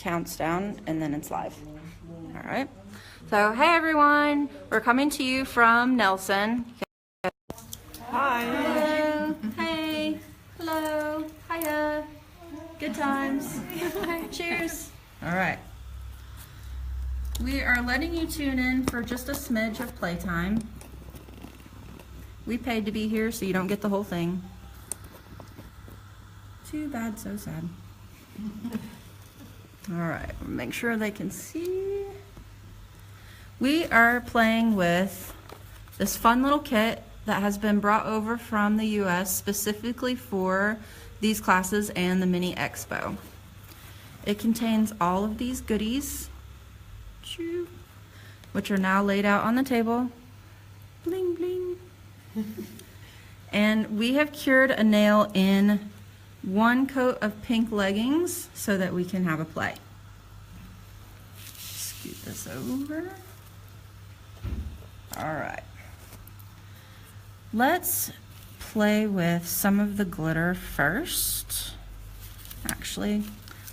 counts down and then it's live. All right. So, hey everyone, we're coming to you from Nelson. Hi. Hello. Hey. Hello. Hiya. Good times. Cheers. All right. We are letting you tune in for just a smidge of playtime. We paid to be here, so you don't get the whole thing. Too bad, so sad. All right, make sure they can see. We are playing with this fun little kit that has been brought over from the US specifically for these classes and the mini expo. It contains all of these goodies, which are now laid out on the table. Bling, bling. And we have cured a nail in 1 coat of pink leggings so that we can have a play. Scoot this over. All right. Let's play with some of the glitter first. Actually,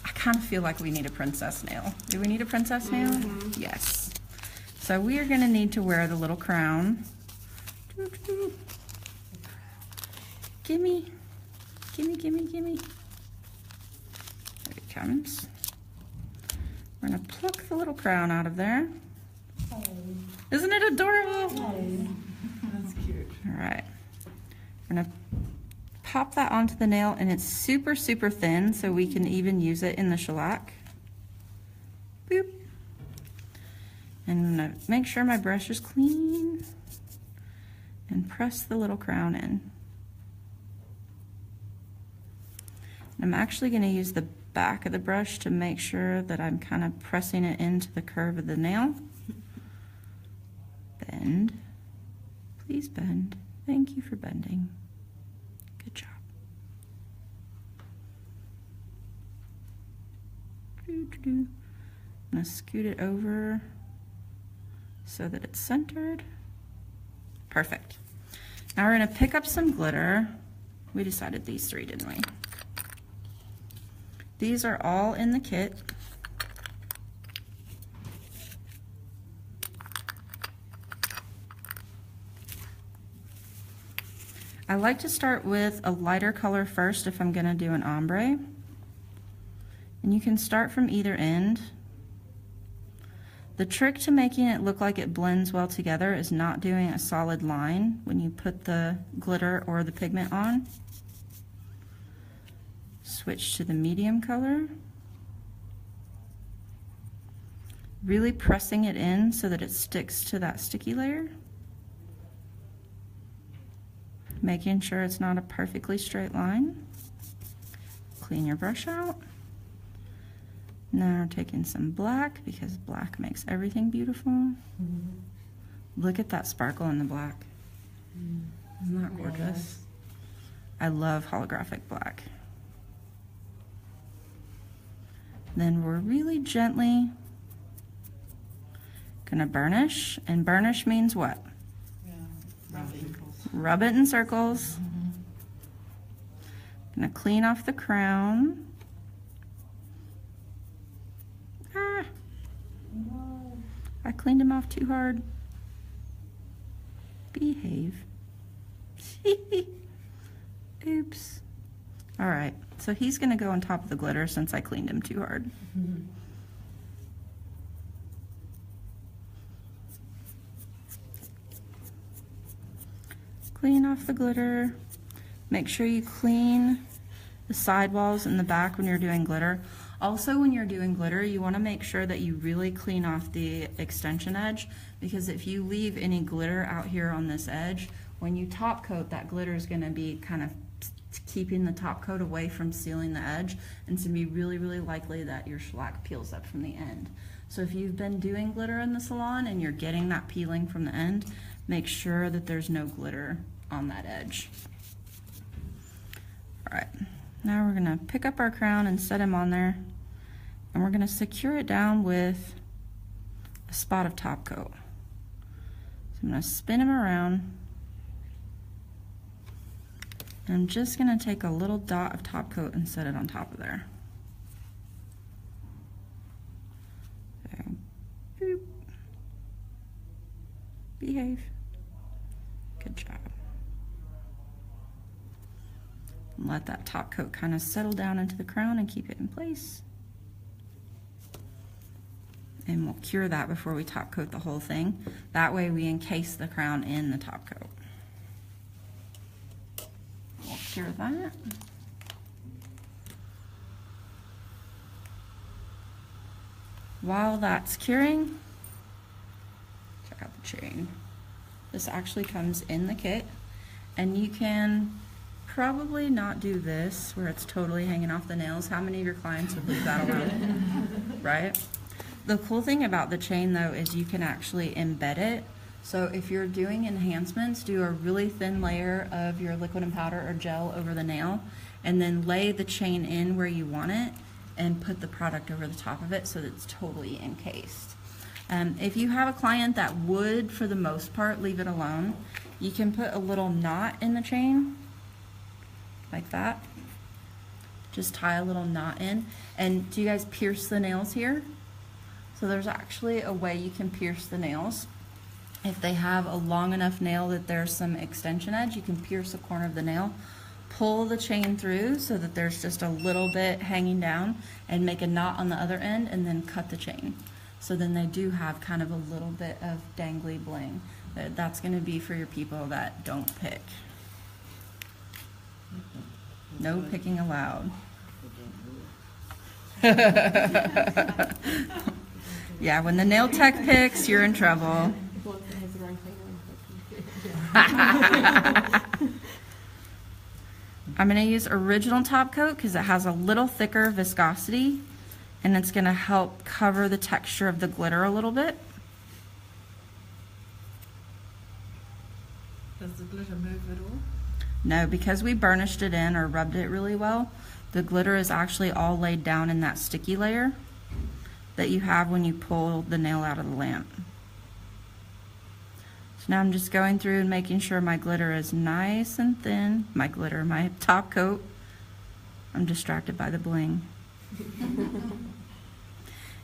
I kind of feel like we need a princess nail. Do we need a princess nail? Mm-hmm. Yes. So we are going to need to wear the little crown. Gimme, gimme, gimme, gimme. There it comes. We're gonna pluck the little crown out of there. Oh. Isn't it adorable? Oh. That's cute. All right. We're gonna pop that onto the nail, and it's super, super thin, so we can even use it in the shellac. Boop. And I'm gonna make sure my brush is clean and press the little crown in. I'm actually going to use the back of the brush to make sure that I'm kind of pressing it into the curve of the nail. Bend. Please bend. Thank you for bending. Good job. I'm going to scoot it over so that it's centered. Perfect. Now we're going to pick up some glitter. We decided these 3, didn't we? These are all in the kit. I like to start with a lighter color first if I'm going to do an ombre. And you can start from either end. The trick to making it look like it blends well together is not doing a solid line when you put the glitter or the pigment on. Switch to the medium color. Really pressing it in so that it sticks to that sticky layer. Making sure it's not a perfectly straight line. Clean your brush out. Now we're taking some black because black makes everything beautiful. Mm-hmm. Look at that sparkle in the black. Isn't that gorgeous? Yes. I love holographic black. Then we're really gently gonna burnish, and burnish means what? Yeah, rub it in circles. Mm-hmm. Gonna clean off the crown. Ah, no. I cleaned him off too hard. Behave. Oops. All right, so he's gonna go on top of the glitter since I cleaned him too hard. Mm-hmm. Clean off the glitter. Make sure you clean the sidewalls and the back when you're doing glitter. Also, when you're doing glitter, you wanna make sure that you really clean off the extension edge, because if you leave any glitter out here on this edge, when you top coat, that glitter is gonna be kind of keeping the top coat away from sealing the edge, and it's gonna be really, really likely that your shellac peels up from the end. So if you've been doing glitter in the salon and you're getting that peeling from the end, make sure that there's no glitter on that edge. All right, now we're gonna pick up our crown and set him on there, and we're gonna secure it down with a spot of top coat. So I'm gonna spin him around. And I'm just gonna take a little dot of top coat and set it on top of there. Behave. Good job. Let that top coat kind of settle down into the crown and keep it in place. And we'll cure that before we top coat the whole thing. That way we encase the crown in the top coat. We'll cure that. While that's curing, check out the chain. This actually comes in the kit, and you can probably not do this where it's totally hanging off the nails. How many of your clients would leave that alone? Right? The cool thing about the chain though is you can actually embed it. So if you're doing enhancements, do a really thin layer of your liquid and powder or gel over the nail, and then lay the chain in where you want it and put the product over the top of it so that it's totally encased. If you have a client that would, for the most part, leave it alone, you can put a little knot in the chain, like that. Just tie a little knot in. And do you guys pierce the nails here? So there's actually a way you can pierce the nails. If they have a long enough nail that there's some extension edge, you can pierce the corner of the nail, pull the chain through so that there's just a little bit hanging down, and make a knot on the other end, and then cut the chain. So then they do have kind of a little bit of dangly bling. That's going to be for your people that don't pick. No picking allowed. Yeah, when the nail tech picks, you're in trouble. I'm going to use original top coat because it has a little thicker viscosity, and it's going to help cover the texture of the glitter a little bit. Does the glitter move at all? No, because we burnished it in or rubbed it really well, the glitter is actually all laid down in that sticky layer that you have when you pull the nail out of the lamp. So now I'm just going through and making sure my glitter is nice and thin. My top coat. I'm distracted by the bling.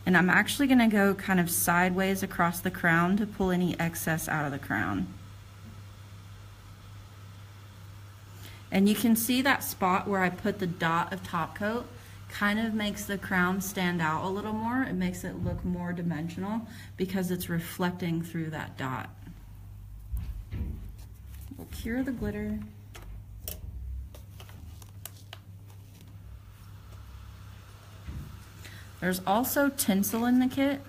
And I'm actually going to go kind of sideways across the crown to pull any excess out of the crown. And you can see that spot where I put the dot of top coat kind of makes the crown stand out a little more. It makes it look more dimensional because it's reflecting through that dot. We'll cure the glitter. There's also tinsel in the kit.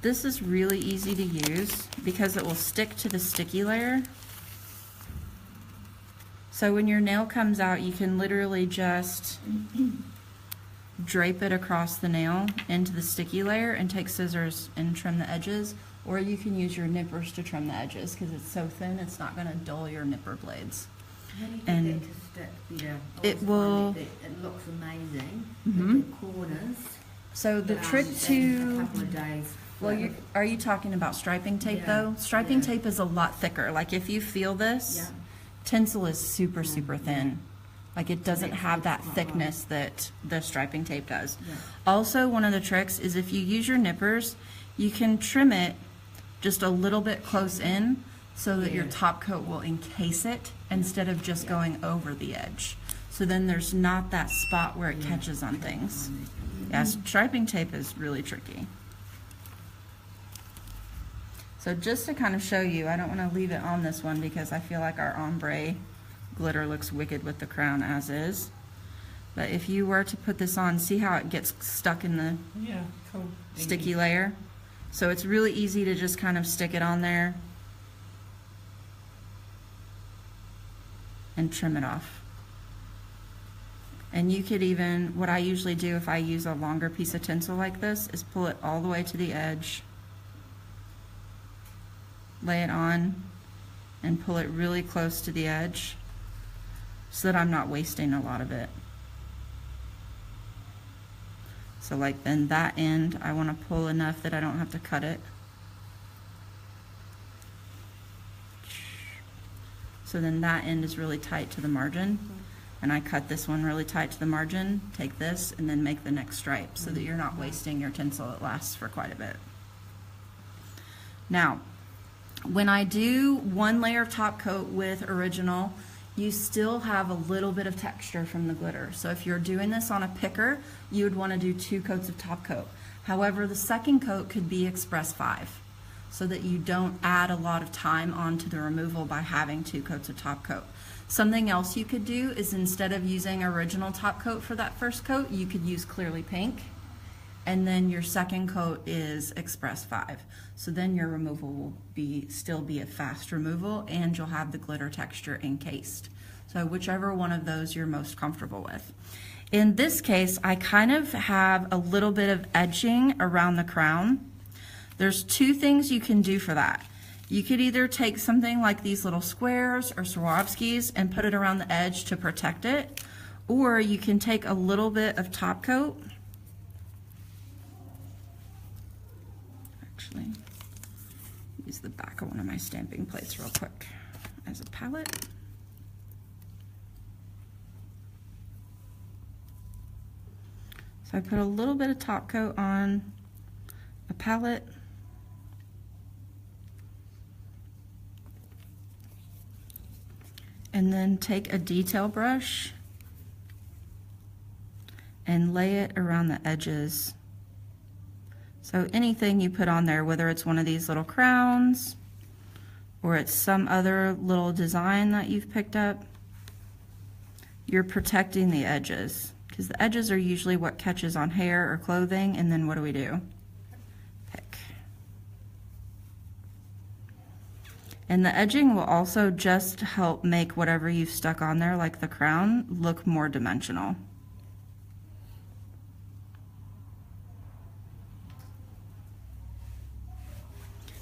This is really easy to use because it will stick to the sticky layer. So when your nail comes out, you can literally just drape it across the nail into the sticky layer and take scissors and trim the edges, or you can use your nippers to trim the edges because it's so thin it's not going to dull your nipper blades. How do you And get it to stick? Yeah, it will. It looks amazing. Mhm. The corners. So the but, trick in to, a couple of days. well, are you talking about striping tape Yeah, though? Striping yeah. tape is a lot thicker. Like if you feel this, Yeah. tinsel is super, super thin. Like it doesn't makes have it that quite thickness that the striping tape does. Yeah. Also, one of the tricks is if you use your nippers, you can trim it just a little bit close in so that your Yeah. top coat will encase it instead of just going over the edge. So then there's not that spot where it catches on things. Yeah, striping tape is really tricky. So just to kind of show you, I don't want to leave it on this one because I feel like our ombre glitter looks wicked with the crown as is. But if you were to put this on, see how it gets stuck in the Yeah, cool. sticky layer? So it's really easy to just kind of stick it on there and trim it off. And you could even, what I usually do if I use a longer piece of tinsel like this is pull it all the way to the edge, lay it on, and pull it really close to the edge so that I'm not wasting a lot of it. So like then that end, I want to pull enough that I don't have to cut it. So then that end is really tight to the margin. And I cut this one really tight to the margin, take this, and then make the next stripe so that you're not wasting your tinsel. It lasts for quite a bit. Now, When I do one layer of top coat with original, you still have a little bit of texture from the glitter. So if you're doing this on a picker, you would want to do 2 coats of top coat. However, the second coat could be Express 5, so that you don't add a lot of time onto the removal by having 2 coats of top coat. Something else you could do is, instead of using original top coat for that first coat, you could use Clearly Pink, and then your second coat is Express 5. So then your removal will still be a fast removal, and you'll have the glitter texture encased. So whichever one of those you're most comfortable with. In this case, I kind of have a little bit of edging around the crown. There's 2 things you can do for that. You could either take something like these little squares or Swarovskis and put it around the edge to protect it, or you can take a little bit of top coat. Actually, use the back of one of my stamping plates real quick as a palette. So I put a little bit of top coat on a palette. And then take a detail brush and lay it around the edges. So anything you put on there, whether it's one of these little crowns or it's some other little design that you've picked up, you're protecting the edges, because the edges are usually what catches on hair or clothing, and then what do? Pick. And the edging will also just help make whatever you've stuck on there, like the crown, look more dimensional.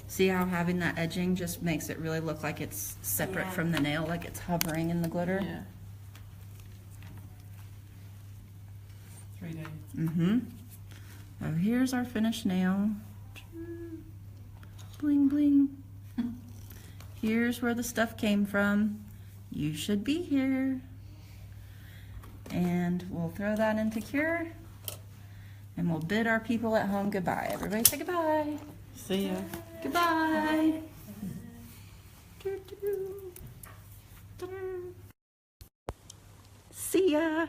See how having that edging just makes it really look like it's separate from the nail, like it's hovering in the glitter? Yeah. 3D. Mm-hmm. So here's our finished nail. Bling, bling. Here's where the stuff came from. You should be here. And we'll throw that into cure. And we'll bid our people at home goodbye. Everybody say goodbye. See ya. Goodbye. See ya.